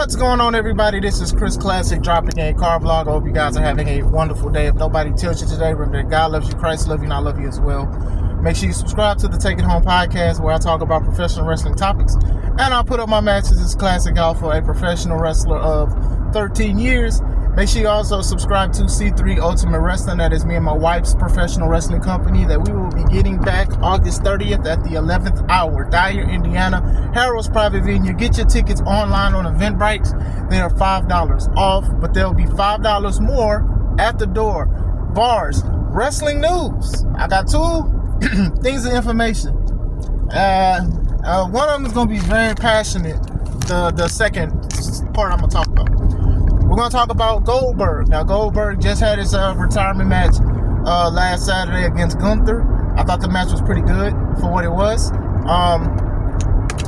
What's going on, everybody? This is Chris Classic dropping a car vlog. I hope you guys are having a wonderful day. If nobody tells you today, remember that God loves you, Christ loves you, and I love you as well. Make sure you subscribe to the Take It Home podcast, where I talk about professional wrestling topics, and I'll put up my matches as Classic out for a professional wrestler of 13 years. Make sure you also subscribe to C3 Ultimate Wrestling. That is me and my wife's professional wrestling company that we will be getting back August 30th at the 11th hour. Dyer, Indiana, Harrow's private venue. Get your tickets online on Eventbrite. They are $5 off, but they'll be $5 more at the door. Bars, wrestling news. I got two things of information. One of them is going to be very passionate. The second part I'm going to talk about. We're going to talk about Goldberg. Now, Goldberg just had his retirement match last Saturday against Gunther. I thought the match was pretty good for what it was.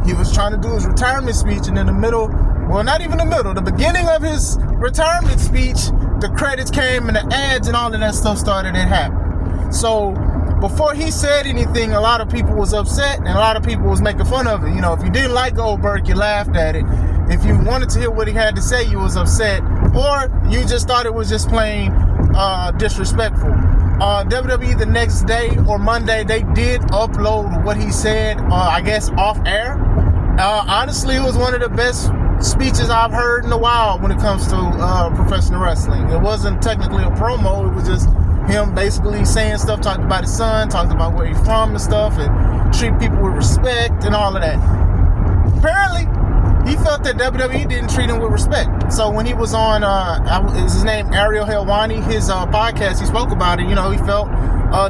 He was trying to do his retirement speech, and in the middle, well, not even the middle, the beginning of his retirement speech, the credits came and the ads and all of that stuff started to happen. So before he said anything, a lot of people was upset and a lot of people was making fun of it. You know, if you didn't like Goldberg, you laughed at it. If you wanted to hear what he had to say, you was upset, or you just thought it was just plain disrespectful. WWE the next day or Monday, they did upload what he said, I guess off air. Honestly, it was one of the best speeches I've heard in a while when it comes to professional wrestling. It wasn't technically a promo, it was just him basically saying stuff, talked about his son, talked about where he's from and stuff, and treat people with respect and all of that. Apparently, he felt that WWE didn't treat him with respect. So when he was on, is his name Ariel Helwani, his podcast, he spoke about it. You know, he felt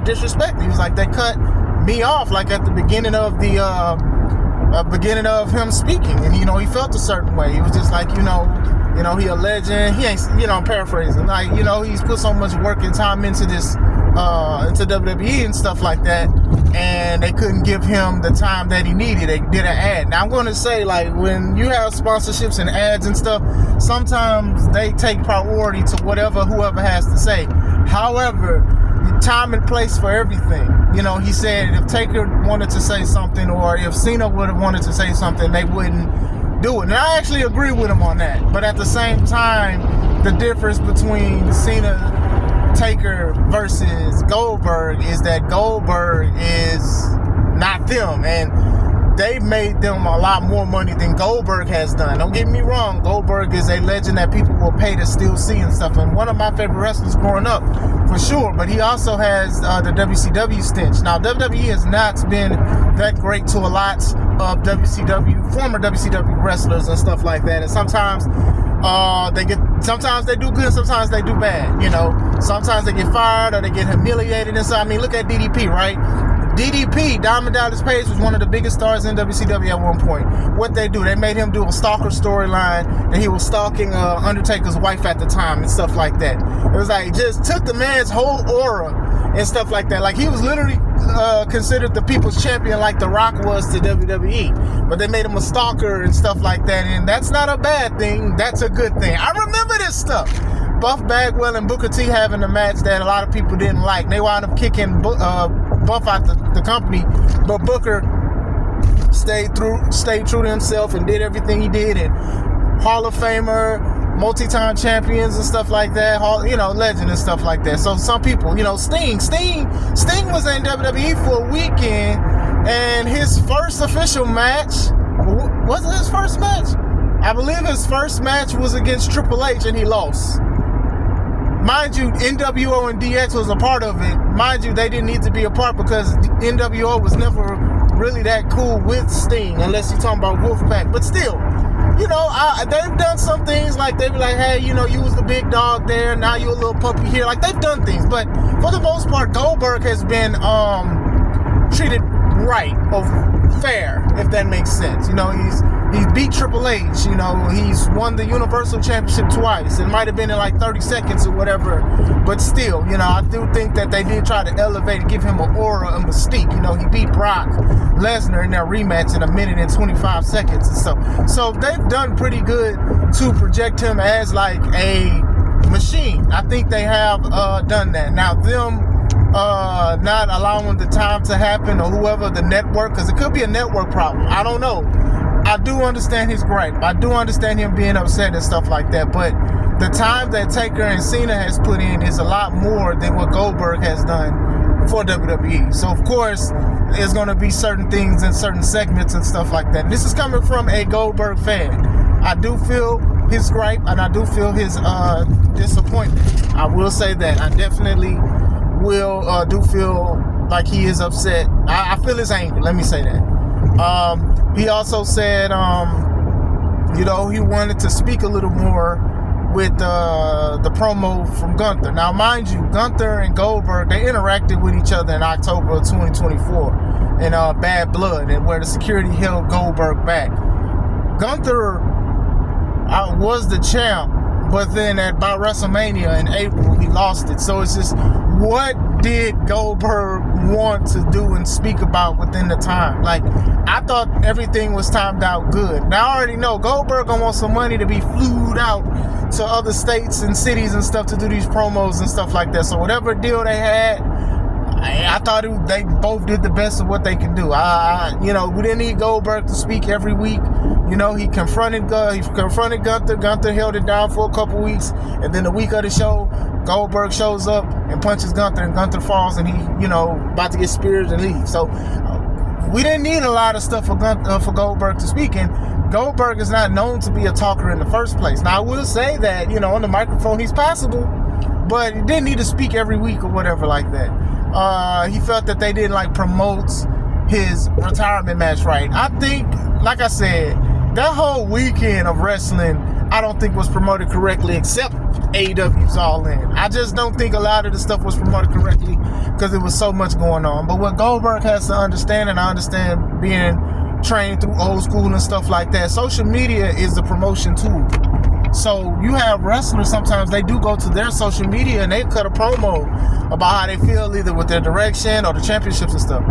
disrespected. He was like, they cut me off like at the beginning of the beginning of him speaking, and you know, he felt a certain way. He was just like, you know, he a legend. He ain't, you know, I'm paraphrasing. Like, you know, he's put so much work and time into this, into WWE and stuff like that, and they couldn't give him the time that he needed. They did an ad. Now, I'm going to say, like, when you have sponsorships and ads and stuff, sometimes they take priority to whoever has to say. However, time and place for everything. You know, he said if Taker wanted to say something, or if Cena would have wanted to say something, they wouldn't do it. And I actually agree with him on that. But at the same time, the difference between Cena, Taker versus Goldberg is that Goldberg is not them, and they've made them a lot more money than Goldberg has done. Don't get me wrong, Goldberg is a legend that people will pay to still see and stuff, and one of my favorite wrestlers growing up, for sure. But he also has the WCW stench. Now, WWE has not been that great to a lot of former WCW wrestlers and stuff like that, and sometimes sometimes they do good, sometimes they do bad. You know, sometimes they get fired or they get humiliated and stuff. I mean, look at DDP, right? DDP, Diamond Dallas Page, was one of the biggest stars in WCW at one point. What they do, they made him do a stalker storyline that he was stalking Undertaker's wife at the time and stuff like that. It was like, just took the man's whole aura and stuff like that. Like, he was literally considered the people's champion like The Rock was to WWE. But they made him a stalker and stuff like that, and that's not a bad thing, that's a good thing. I remember this stuff. Buff Bagwell and Booker T having a match that a lot of people didn't like. They wound up kicking Buff out the company, but Booker stayed true to himself and did everything he did, and Hall of Famer, multi-time champions and stuff like that, you know, legend and stuff like that. So some people, you know, Sting was in WWE for a weekend, and his first official match, was it his first match? I believe his first match was against Triple H, and he lost. Mind you, NWO and DX was a part of it. Mind you, they didn't need to be a part because NWO was never really that cool with Sting, unless you're talking about Wolfpack. But still, you know, they've done some things, like they be like, hey, you know, you was the big dog there, now you a little puppy here. Like, they've done things, but for the most part, Goldberg has been treated right or fair, if that makes sense. You know, he's beat Triple H, you know, he's won the Universal Championship twice. It might have been in like 30 seconds or whatever, but still, you know, I do think that they did try to elevate and give him an aura, a mystique. You know, he beat Brock Lesnar in their rematch in 1 minute and 25 seconds and stuff. So they've done pretty good to project him as like a machine. I think they have done that. Now, them not allowing the time to happen, or whoever, the network, because it could be a network problem, I don't know. I do understand his gripe. I do understand him being upset and stuff like that. But the time that Taker and Cena has put in is a lot more than what Goldberg has done for WWE. So, of course, there's going to be certain things and certain segments and stuff like that. This is coming from a Goldberg fan. I do feel his gripe and I do feel his disappointment. I will say that. I definitely do feel like he is upset. I feel his anger. Let me say that. He also said, he wanted to speak a little more with the promo from Gunther. Now, mind you, Gunther and Goldberg, they interacted with each other in October of 2024 in Bad Blood, and where the security held Goldberg back. Gunther was the champ, but then by WrestleMania in April, he lost it. So it's just, what did Goldberg want to do and speak about within the time? Like, I thought everything was timed out good. Now, I already know Goldberg gonna want some money to be flued out to other states and cities and stuff to do these promos and stuff like that. So whatever deal they had, I thought they both did the best of what they can do. We didn't need Goldberg to speak every week. He confronted Gunther. Gunther held it down for a couple weeks, and then the week of the show, Goldberg shows up and punches Gunther, and Gunther falls, and he, about to get speared and leave. So we didn't need a lot of stuff for Goldberg to speak. And Goldberg is not known to be a talker in the first place. Now, I will say that, on the microphone, he's passable, but he didn't need to speak every week or whatever like that. He felt that they didn't promote his retirement match right. I think, like I said, that whole weekend of wrestling, I don't think was promoted correctly, except AEW's All In. I just don't think a lot of the stuff was promoted correctly because there was so much going on. But what Goldberg has to understand, and I understand being trained through old school and stuff like that, social media is the promotion tool. So you have wrestlers, sometimes they do go to their social media and they cut a promo about how they feel, either with their direction or the championships and stuff.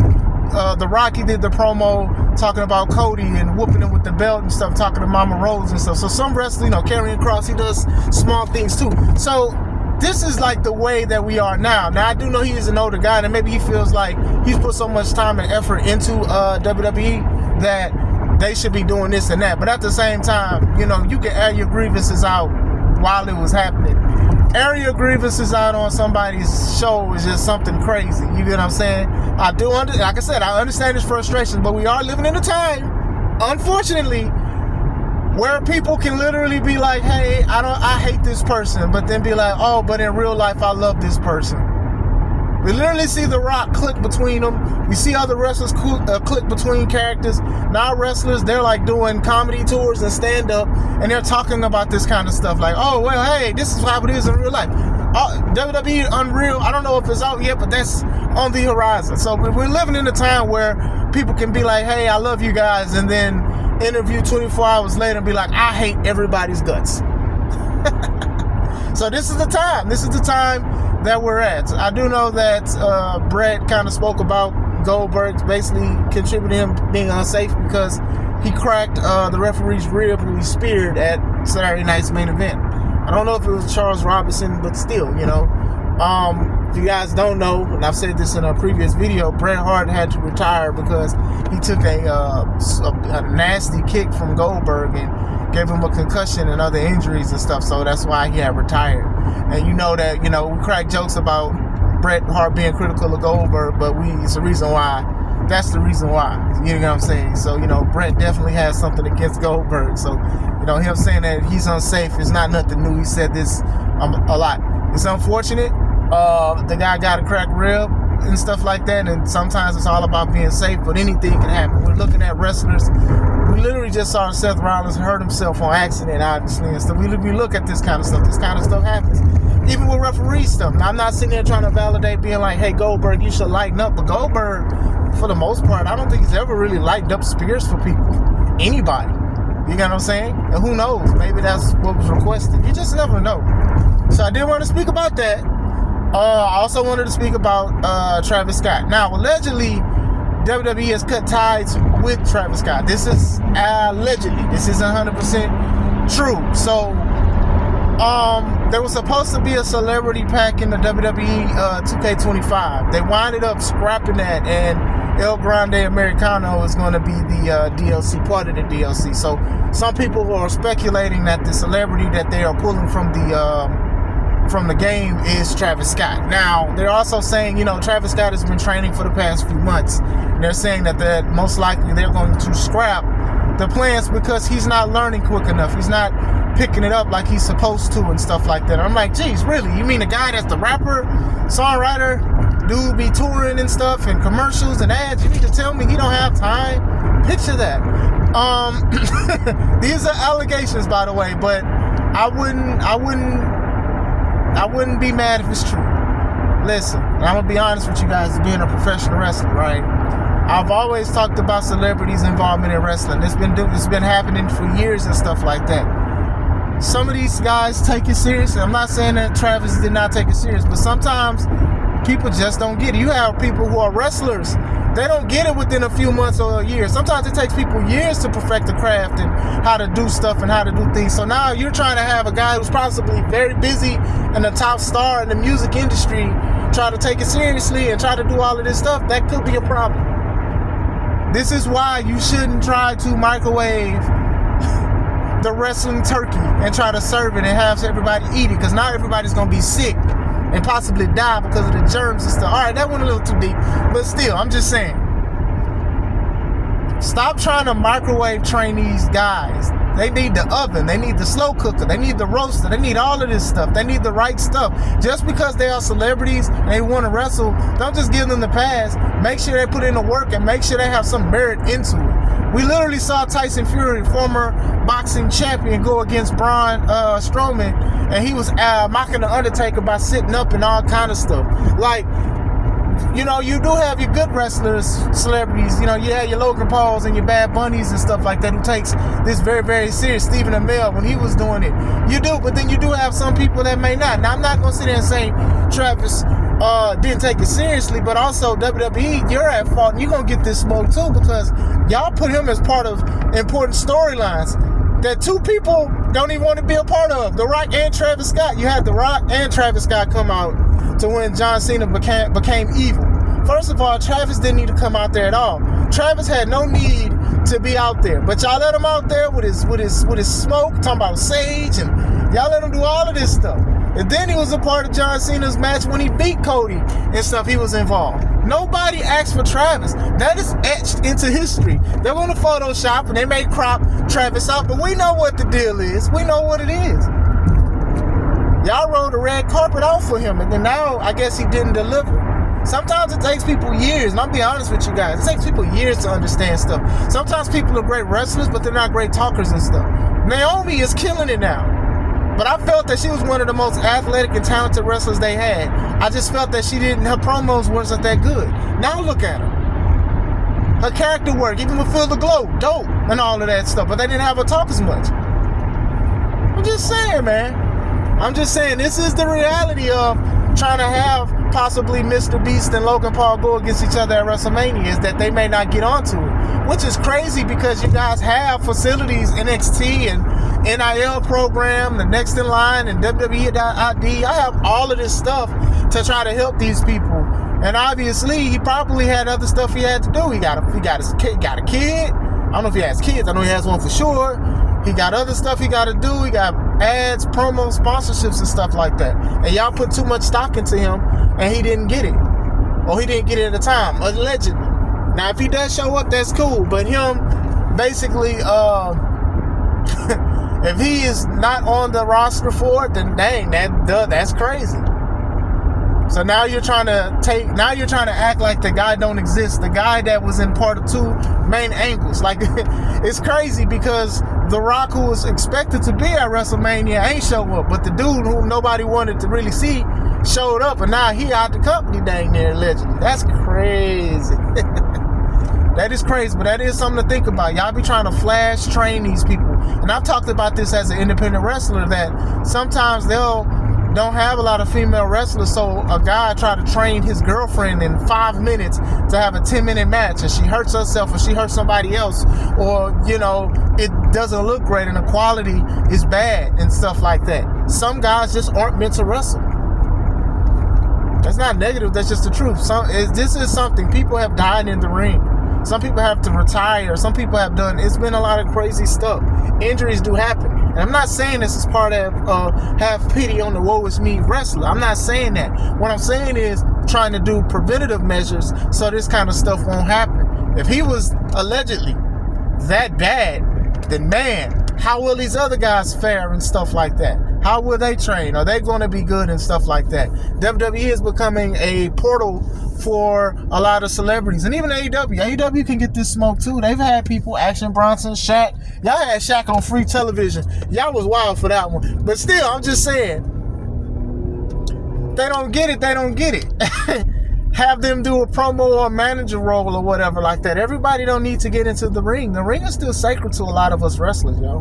The Rocky did the promo talking about Cody and whooping him with the belt and stuff, talking to Mama Rose and stuff. So some wrestlers, carrying cross, he does small things too. So this is like the way that we are now. Now, I do know he is an older guy, and maybe he feels like he's put so much time and effort into WWE that they should be doing this and that. But at the same time, you can air your grievances out while it was happening. Air your grievances out on somebody's show is just something crazy. You get what I'm saying? I do like I said, I understand his frustration, but we are living in a time, unfortunately, where people can literally be like, hey, I hate this person, but then be like, oh, but in real life, I love this person. We literally see The Rock click between them. We see other wrestlers click between characters. Now wrestlers, they're doing comedy tours and stand-up, and they're talking about this kind of stuff. Like, oh, well, hey, this is how it is in real life. WWE Unreal, I don't know if it's out yet, but that's on the horizon. So we're living in a time where people can be like, hey, I love you guys, and then interview 24 hours later and be like, I hate everybody's guts. So this is the time. This is the time that we're at. I do know that Brett kind of spoke about Goldberg basically contributing him being unsafe because he cracked the referee's rib who he speared at Saturday night's main event. I don't know if it was Charles Robinson, but still, if you guys don't know, and I've said this in a previous video, Bret Hart had to retire because he took a nasty kick from Goldberg and gave him a concussion and other injuries and stuff. So that's why he had retired. And we crack jokes about Bret Hart being critical of Goldberg, but it's the reason why. That's the reason why. You know what I'm saying? So, Bret definitely has something against Goldberg. So, him saying that he's unsafe is not nothing new. He said this a lot. It's unfortunate. The guy got a cracked rib and stuff like that, and sometimes it's all about being safe, but anything can happen. We're looking at wrestlers. We literally just saw Seth Rollins hurt himself on accident, obviously, and stuff. We look at this kind of stuff. This kind of stuff happens. Even with referee stuff. Now, I'm not sitting there trying to validate being like, hey, Goldberg, you should lighten up. But Goldberg, for the most part, I don't think he's ever really lightened up spears for people. Anybody. You know what I'm saying? And who knows? Maybe that's what was requested. You just never know. So I did want to speak about that. I also wanted to speak about Travis Scott. Now, allegedly, WWE has cut ties with Travis Scott. This is allegedly. This isn't 100% true. So, there was supposed to be a celebrity pack in the WWE 2K25. They winded up scrapping that, and El Grande Americano is going to be the DLC, part of the DLC. So some people are speculating that the celebrity that they are pulling from the game is Travis Scott. Now, they're also saying, Travis Scott has been training for the past few months. They're saying that most likely they're going to scrap the plans because he's not learning quick enough. He's not picking it up like he's supposed to and stuff like that. I'm like, geez, really? You mean the guy that's the rapper, songwriter, dude be touring and stuff and commercials and ads? You mean to tell me he don't have time? Picture that. These are allegations, by the way, but I wouldn't be mad if it's true. Listen, I'm gonna be honest with you guys, being a professional wrestler, right? I've always talked about celebrities' involvement in wrestling. It's been happening for years and stuff like that. Some of these guys take it seriously. I'm not saying that Travis did not take it serious, but sometimes people just don't get it. You have people who are wrestlers. They don't get it within a few months or a year. Sometimes it takes people years to perfect the craft and how to do stuff and how to do things. So now you're trying to have a guy who's possibly very busy and a top star in the music industry try to take it seriously and try to do all of this stuff. That could be a problem. This is why you shouldn't try to microwave the wrestling turkey and try to serve it and have everybody eat it, because not everybody's going to be sick and possibly die because of the germs and stuff. All right, that went a little too deep, but still, I'm just saying. Stop trying to microwave train these guys. They need the oven. They need the slow cooker. They need the roaster. They need all of this stuff. They need the right stuff. Just because they are celebrities and they want to wrestle, don't just give them the pass. Make sure they put in the work and make sure they have some merit into it. We literally saw Tyson Fury, former boxing champion, go against Braun Strowman, and he was mocking the Undertaker by sitting up and all kind of stuff. Like, you do have your good wrestlers, celebrities. You have your Logan Pauls and your Bad Bunnies and stuff like that who takes this very, very serious. Stephen Amell, when he was doing it. You do, but then you do have some people that may not. Now, I'm not going to sit there and say Travis didn't take it seriously, but also WWE, you're at fault, and you're going to get this smoke too, because y'all put him as part of important storylines that two people don't even want to be a part of. The Rock and Travis Scott. You had The Rock and Travis Scott come out to when John Cena became evil. First of all, Travis didn't need to come out there at all. Travis had no need to be out there, but y'all let him out there with his smoke, talking about Sage, and y'all let him do all of this stuff. And then he was a part of John Cena's match when he beat Cody and stuff. He was involved. Nobody asked for Travis. That is etched into history. They're going to Photoshop and they may crop Travis out, but we know what the deal is. We know what it is. Y'all rolled the red carpet out for him, and then now I guess he didn't deliver. Sometimes it takes people years, and I'll be honest with you guys, it takes people years to understand stuff. Sometimes people are great wrestlers, but they're not great talkers and stuff. Naomi is killing it now. But I felt that she was one of the most athletic and talented wrestlers they had. I just felt that her promos wasn't that good. Now look at her. Her character work, even with Feel the Glow, dope, and all of that stuff. But they didn't have her talk as much. I'm just saying, man. I'm just saying, this is the reality of trying to have possibly Mr. Beast and Logan Paul go against each other at WrestleMania, is that they may not get onto it. Which is crazy because you guys have facilities, NXT and NIL program, the Next in Line, and WWE.ID. I have all of this stuff to try to help these people. And obviously, he probably had other stuff he had to do. He got a kid. I don't know if he has kids. I know he has one for sure. He got other stuff he got to do. He got ads, promos, sponsorships, and stuff like that. And y'all put too much stock into him, and he didn't get it. Or he didn't get it at the time, allegedly. Now, if he does show up, that's cool. But him, basically, if he is not on the roster for it, then dang, that's crazy. So now you're trying to act like the guy don't exist. The guy that was in part of two main angles. Like, it's crazy because The Rock, who was expected to be at WrestleMania, ain't show up. But the dude who nobody wanted to really see showed up, and now he out the company dang near allegedly. That's crazy. That is crazy, but that is something to think about. Y'all be trying to flash train these people. And I've talked about this as an independent wrestler, that sometimes they'll don't have a lot of female wrestlers, so a guy tried to train his girlfriend in 5 minutes to have a 10-minute match, and she hurts herself or she hurts somebody else, or it doesn't look great and the quality is bad and stuff like that. Some guys just aren't meant to wrestle. That's not negative. That's just the truth. This is something. People have died in the ring. Some people have to retire. Some people have done. It's been a lot of crazy stuff. Injuries do happen. And I'm not saying this is part of have pity on the woe is me wrestler. I'm not saying that. What I'm saying is trying to do preventative measures so this kind of stuff won't happen. If he was allegedly that bad, then man, how will these other guys fare and stuff like that? How will they train? Are they going to be good and stuff like that? WWE is becoming a portal for a lot of celebrities. And even AEW. AEW can get this smoke too. They've had people, Action Bronson, Shaq. Y'all had Shaq on free television. Y'all was wild for that one. But still, I'm just saying, they don't get it. They don't get it. Have them do a promo or a manager role or whatever like that. Everybody don't need to get into the ring. The ring is still sacred to a lot of us wrestlers, yo.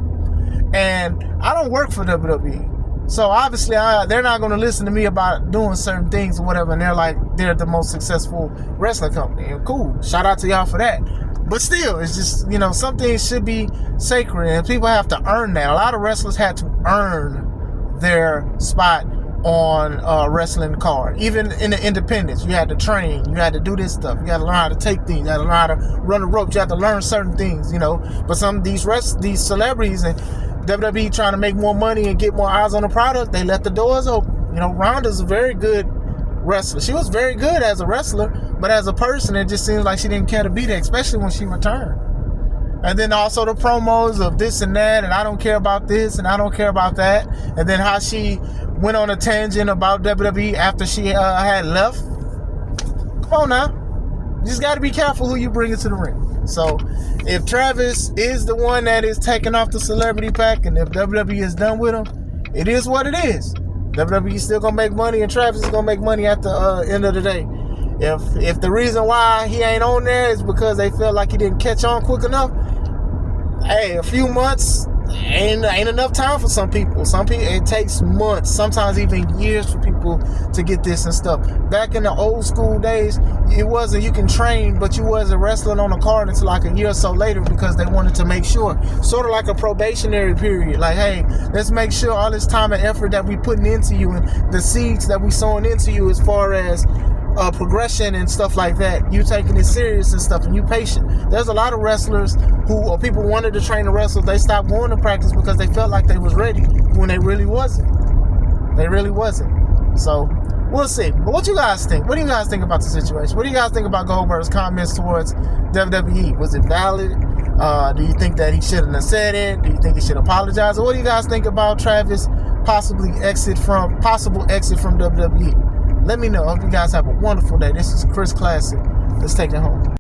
And I don't work for WWE. So obviously they're not going to listen to me about doing certain things or whatever. And they're like, they're the most successful wrestling company. And cool. Shout out to y'all for that. But still, it's just, some things should be sacred. And people have to earn that. A lot of wrestlers had to earn their spot on wrestling card. Even in the independents, you had to train, you had to do this stuff, you had to learn how to take things, you had to learn how to run the ropes, you had to learn certain things, but some of these celebrities and WWE trying to make more money and get more eyes on the product, they let the doors open. Ronda's a very good wrestler. She was very good as a wrestler, but as a person, it just seems like she didn't care to be there, especially when she returned. And then also the promos of this and that, and I don't care about this, and I don't care about that. And then how she went on a tangent about WWE after she had left. Come on now. You just got to be careful who you bring into the ring. So, if Travis is the one that is taking off the celebrity pack, and if WWE is done with him, it is what it is. WWE is still going to make money, and Travis is going to make money at the end of the day. If the reason why he ain't on there is because they feel like he didn't catch on quick enough, hey, a few months ain't enough time for some people. Some people, it takes months, sometimes even years for people to get this and stuff. Back in the old school days, it wasn't, you can train, but you wasn't wrestling on a card until like a year or so later because they wanted to make sure, sort of like a probationary period. Like, hey, let's make sure all this time and effort that we putting into you and the seeds that we sowing into you as far as progression and stuff like that, you taking it serious and stuff, and you patient. There's a lot of wrestlers or people wanted to train to wrestle, they stopped going to practice because they felt like they was ready when they really wasn't. They really wasn't. So we'll see. But what you guys think? What do you guys think about the situation? What do you guys think about Goldberg's comments towards WWE? Was it valid? Do you think that he shouldn't have said it? Do you think he should apologize? Or what do you guys think about Travis possible exit from WWE? Let me know. I hope you guys have a wonderful day. This is Chris Classic. Let's take it home.